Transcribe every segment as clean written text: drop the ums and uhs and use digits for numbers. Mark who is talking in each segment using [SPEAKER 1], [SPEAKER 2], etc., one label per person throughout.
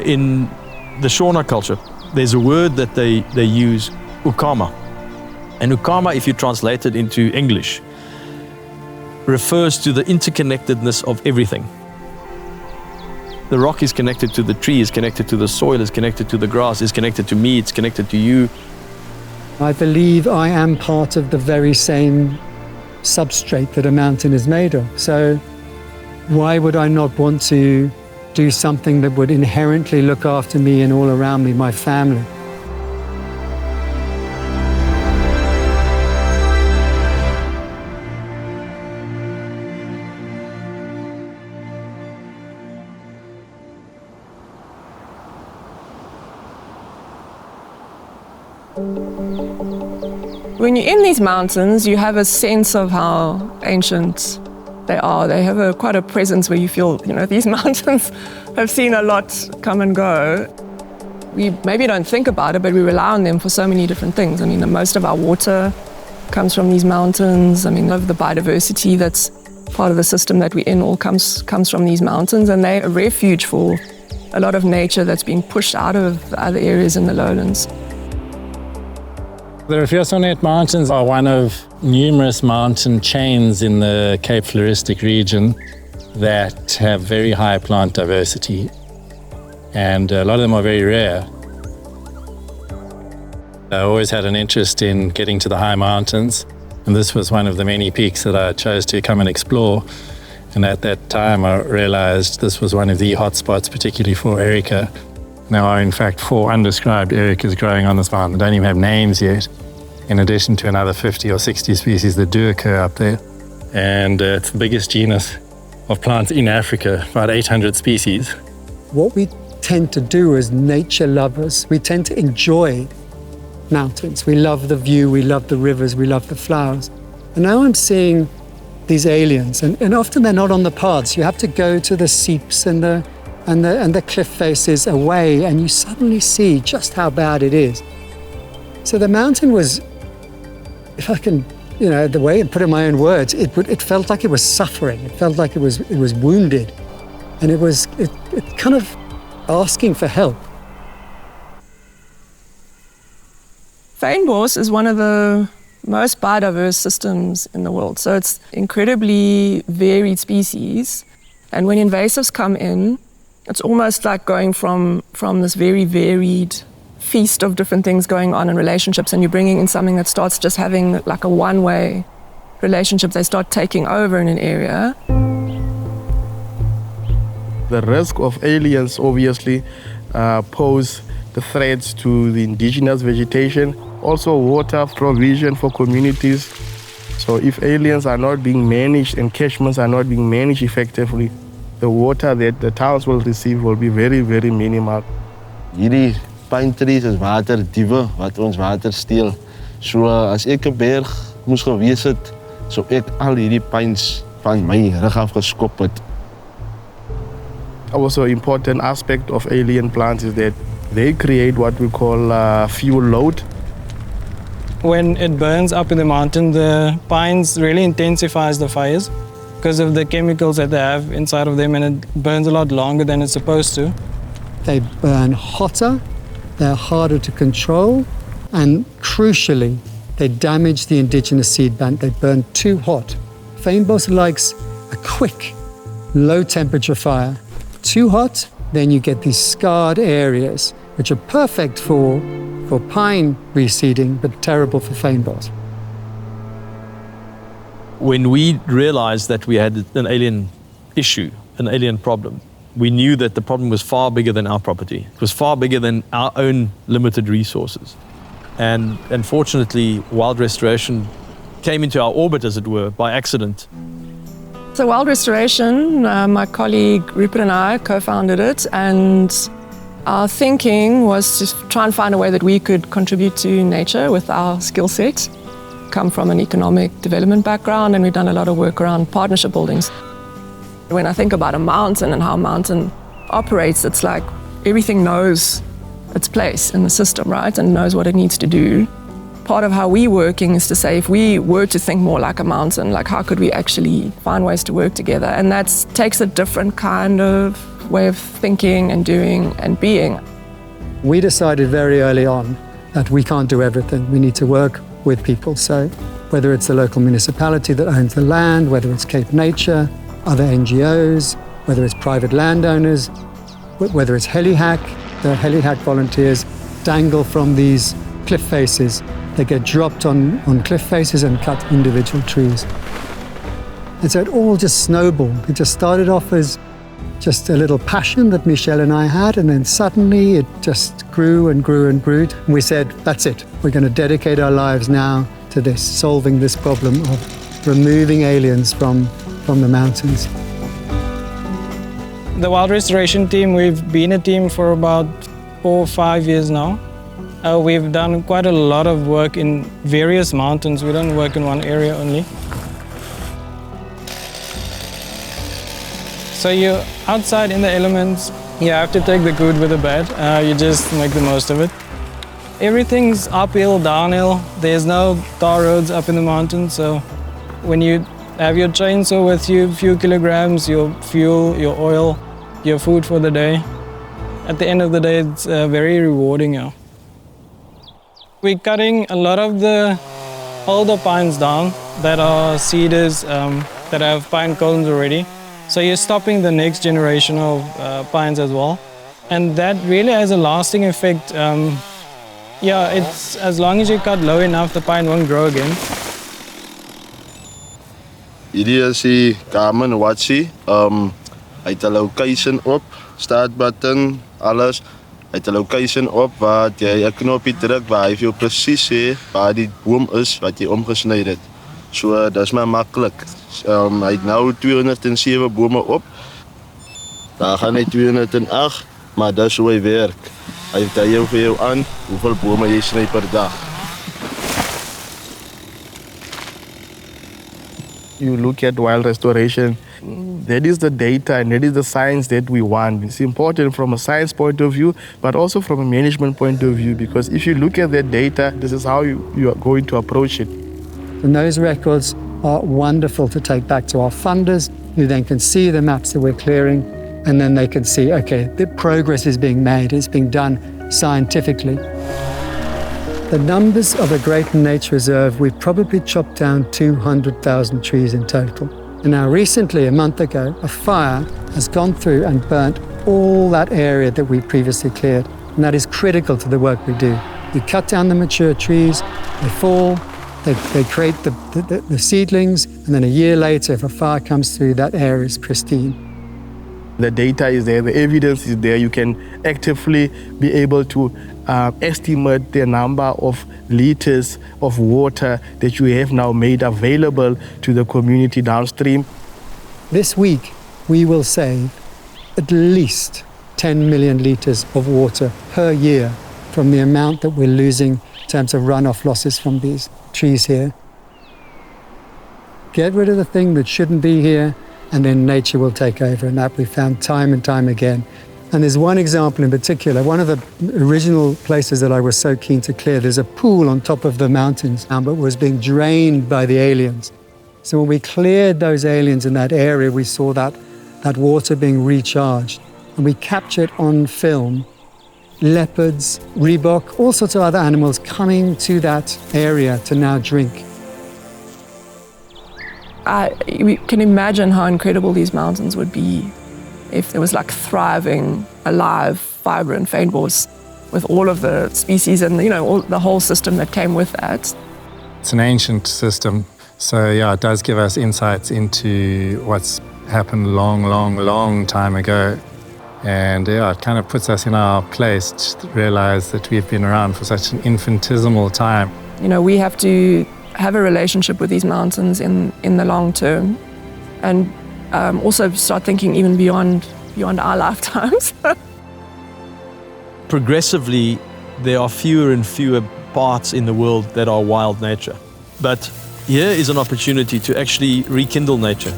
[SPEAKER 1] In the Shona culture, there's a word that they use, ukama. And ukama, if you translate it into English, refers to the interconnectedness of everything. The rock is connected to the tree, is connected to the soil, is connected to the grass, is connected to me, it's connected to you.
[SPEAKER 2] I believe I am part of the very same substrate that a mountain is made of. So why would I not want to do something that would inherently look after me and all around me, my family?
[SPEAKER 3] When you're in these mountains, you have a sense of how ancient they are. They have quite a presence where you feel, these mountains have seen a lot come and go. We maybe don't think about it, but we rely on them for so many different things. I mean, most of our water comes from these mountains. I mean, of the biodiversity that's part of the system that we're in all comes from these mountains, and they're a refuge for a lot of nature that's being pushed out of the other areas in the lowlands.
[SPEAKER 4] The Riviersonderend Mountains are one of numerous mountain chains in the Cape Floristic region that have very high plant diversity, and a lot of them are very rare. I always had an interest in getting to the high mountains, and this was one of the many peaks that I chose to come and explore. And at that time I realized this was one of the hotspots, particularly for erica. There are in fact 4 undescribed ericas growing on this mountain. They don't even have names yet, in addition to another 50 or 60 species that do occur up there. And it's the biggest genus of plants in Africa, about 800 species.
[SPEAKER 2] What we tend to do as nature lovers, we tend to enjoy mountains. We love the view, we love the rivers, we love the flowers. And now I'm seeing these aliens, and often they're not on the paths. You have to go to the seeps and the cliff faces away, and you suddenly see just how bad it is. So the mountain was, if I can, the way and put it in my own words, it felt like it was suffering. It felt like it was wounded, and it kind of asking for help.
[SPEAKER 3] Fynbos is one of the most biodiverse systems in the world. So it's incredibly varied species. And when invasives come in, it's almost like going from this very varied feast of different things going on in relationships, and you're bringing in something that starts just having like a one-way relationship. They start taking over in an area.
[SPEAKER 5] The risk of aliens obviously pose the threats to the indigenous vegetation, also water provision for communities. So if aliens are not being managed and catchments are not being managed effectively, the water that the towns will receive will be very, very minimal.
[SPEAKER 6] Hierdie pine trees is waterdiewe wat ons water steel. So as ek 'n berg moes gewees het, sou ek al hierdie pines van my rug af geskop het.
[SPEAKER 5] Also, an important aspect of alien plants is that they create what we call fuel load.
[SPEAKER 7] When it burns up in the mountain, the pines really intensifies the fires because of the chemicals that they have inside of them, and it burns a lot longer than it's supposed to.
[SPEAKER 2] They burn hotter, they're harder to control, and crucially, they damage the indigenous seed bank. They burn too hot. Fynbos likes a quick, low temperature fire. Too hot, then you get these scarred areas, which are perfect for pine reseeding, but terrible for fynbos.
[SPEAKER 1] When we realized that we had an alien issue, an alien problem, we knew that the problem was far bigger than our property. It was far bigger than our own limited resources. And unfortunately, wild restoration came into our orbit, as it were, by accident.
[SPEAKER 3] So Wild Restoration, my colleague Rupert and I co-founded it, and our thinking was to try and find a way that we could contribute to nature with our skill set. Come from an economic development background, and we've done a lot of work around partnership buildings. When I think about a mountain and how a mountain operates, it's like everything knows its place in the system, right, and knows what it needs to do. Part of how we're working is to say, if we were to think more like a mountain, like how could we actually find ways to work together? And that takes a different kind of way of thinking and doing and being.
[SPEAKER 2] We decided very early on that we can't do everything. We need to work with people. So whether it's the local municipality that owns the land, whether it's Cape Nature, other NGOs, whether it's private landowners, whether it's helihack, the helihack volunteers dangle from these cliff faces. They get dropped on cliff faces and cut individual trees. And so it all just snowballed. It just started off as just a little passion that Michelle and I had, and then suddenly it just grew and grew and grew. And we said, that's it. We're going to dedicate our lives now to this, solving this problem of removing aliens from the mountains.
[SPEAKER 7] The wild restoration team, we've been a team for about 4 or 5 years now. We've done quite a lot of work in various mountains. We don't work in one area only. So you're outside in the elements. You have to take the good with the bad. You just make the most of it. Everything's uphill, downhill. There's no tar roads up in the mountains. So when you have your chainsaw with you, a few kilograms, your fuel, your oil, your food for the day, at the end of the day, it's very rewarding. Yeah. We're cutting a lot of the older pines down that are cedars that have pine cones already. So you're stopping the next generation of pines as well. And that really has a lasting effect. It's as long as you cut low enough, the pine won't grow again.
[SPEAKER 6] Hierdie is die Garmin Watchie. Hy het 'n location op, start button, alles. Hy het 'n location op waar jy 'n knoppie druk waar hy vir jou presies sê waar die boom is wat jy omgesny het. So dis maar maklik. Hy het nou 207 bome op. Daar gaan hy 208, maar dis hoe hy werk. Hy tel vir jou aan hoeveel bome jy sny per dag.
[SPEAKER 5] You look at wild restoration, that is the data and that is the science that we want. It's important from a science point of view, but also from a management point of view, because if you look at that data, this is how you are going to approach it.
[SPEAKER 2] And those records are wonderful to take back to our funders, who then can see the maps that we're clearing, and then they can see, okay, the progress is being made, it's being done scientifically. The numbers of a great nature reserve, we've probably chopped down 200,000 trees in total. And now recently, a month ago, a fire has gone through and burnt all that area that we previously cleared. And that is critical to the work we do. You cut down the mature trees, they fall, they create the seedlings, and then a year later, if a fire comes through, that area is pristine.
[SPEAKER 5] The data is there, the evidence is there. You can actively be able to estimate the number of liters of water that you have now made available to the community downstream.
[SPEAKER 2] This week, we will save at least 10 million liters of water per year from the amount that we're losing in terms of runoff losses from these trees here. Get rid of the thing that shouldn't be here, and then nature will take over, and that we've found time and time again. And there's one example in particular, one of the original places that I was so keen to clear, there's a pool on top of the mountains, but was being drained by the aliens. So when we cleared those aliens in that area, we saw that water being recharged. And we captured on film leopards, reebok, all sorts of other animals coming to that area to now drink.
[SPEAKER 3] We can imagine how incredible these mountains would be if there was like thriving, alive, vibrant fynbos with all of the species and the whole system that came with that.
[SPEAKER 4] It's an ancient system, so yeah, it does give us insights into what's happened long time ago. And yeah, it kind of puts us in our place to realize that we've been around for such an infinitesimal time.
[SPEAKER 3] We have to have a relationship with these mountains in the long term, and also start thinking even beyond our lifetimes.
[SPEAKER 1] Progressively, there are fewer and fewer parts in the world that are wild nature. But here is an opportunity to actually rekindle nature.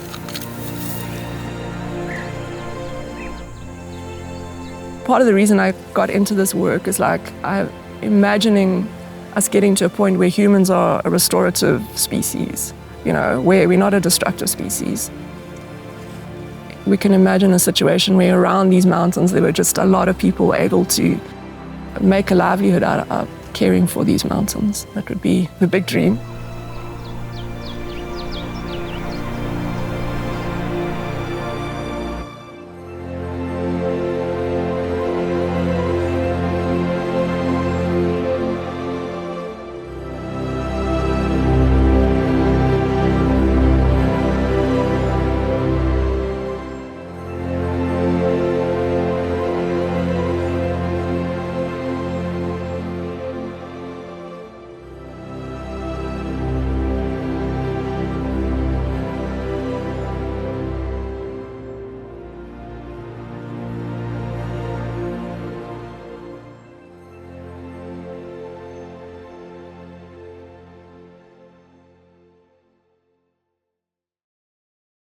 [SPEAKER 3] Part of the reason I got into this work is I'm imagining us getting to a point where humans are a restorative species, where we're not a destructive species. we can imagine a situation where around these mountains there were just a lot of people able to make a livelihood out of caring for these mountains. That would be the big dream.